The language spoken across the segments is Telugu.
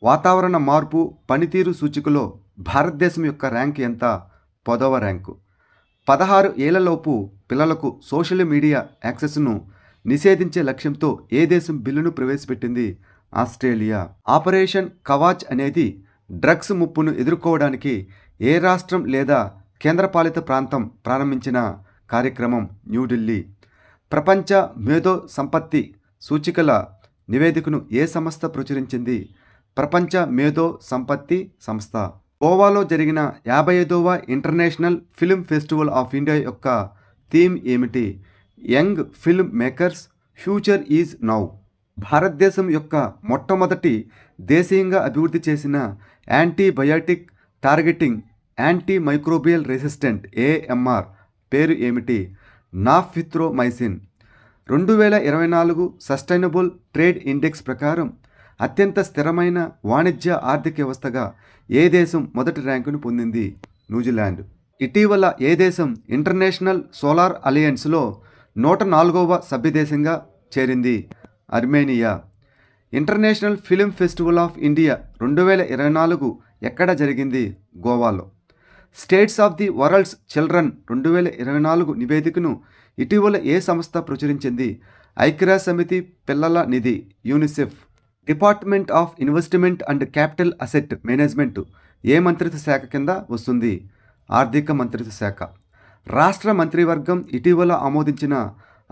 వాతావరణ మార్పు పనితీరు సూచికలో భారతదేశం యొక్క ర్యాంక్ ఎంత? 10వ ర్యాంకు. 16 ఏళ్లలోపు పిల్లలకు సోషల్ మీడియా యాక్సెస్ను నిషేధించే లక్ష్యంతో ఏ దేశం బిల్లును ప్రవేశపెట్టింది? ఆస్ట్రేలియా. ఆపరేషన్ కవాచ్ అనేది డ్రగ్స్ ముప్పును ఎదుర్కోవడానికి ఏ రాష్ట్రం లేదా కేంద్రపాలిత ప్రాంతం ప్రారంభించిన కార్యక్రమం? న్యూఢిల్లీ. ప్రపంచ మేధో సంపత్తి సూచికల నివేదికను ఏ సంస్థ ప్రచురించింది? ప్రపంచ మేధో సంపత్తి సంస్థ. గోవాలో జరిగిన 55వ international film festival of India యొక్క థీమ్ ఏమిటి? Young film makers, future is now. భారతదేశం యొక్క మొట్టమొదటి దేశీయంగా అభివృద్ధి చేసిన antibiotic targeting anti microbial resistant AMR పేరు ఏమిటి? నాఫ్థ్రోమైసిన్. 2024 సస్టైనబుల్ ట్రేడ్ ఇండెక్స్ ప్రకారం అత్యంత స్థిరమైన వాణిజ్య ఆర్థిక వ్యవస్థగా ఏ దేశం మొదటి ర్యాంకును పొందింది? న్యూజిలాండ్. ఇటీవల ఏ దేశం ఇంటర్నేషనల్ సోలార్ అలయన్స్లో 104వ సభ్యదేశంగా చేరింది? Armenia. International film festival of India 2024 ఎక్కడ జరిగింది? గోవాలో. States of the world's children 2024 నివేదికను ఇటీవల ఏ సంస్థ ప్రచురించింది? ఐక్యరాజ్యసమితి పిల్లల నిధి UNICEF. Department of investment and capital asset management ఏ మంత్రిత్వ శాఖ కింద వస్తుంది? ఆర్థిక మంత్రిత్వ శాఖ. రాష్ట్ర మంత్రివర్గం ఇటీవల ఆమోదించిన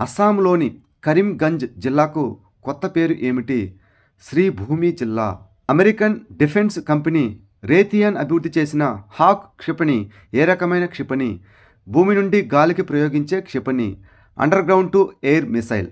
అస్సాంలోని కరీంగంజ్ జిల్లాకు కొత్త పేరు ఏమిటి? శ్రీభూమి జిల్లా. అమెరికన్ డిఫెన్స్ కంపెనీ రేథియాన్ అభివృద్ధి చేసిన హాక్ క్షిపణి ఏ రకమైన క్షిపణి? భూమి నుండి గాలికి ప్రయోగించే క్షిపణి. Underground to air missile.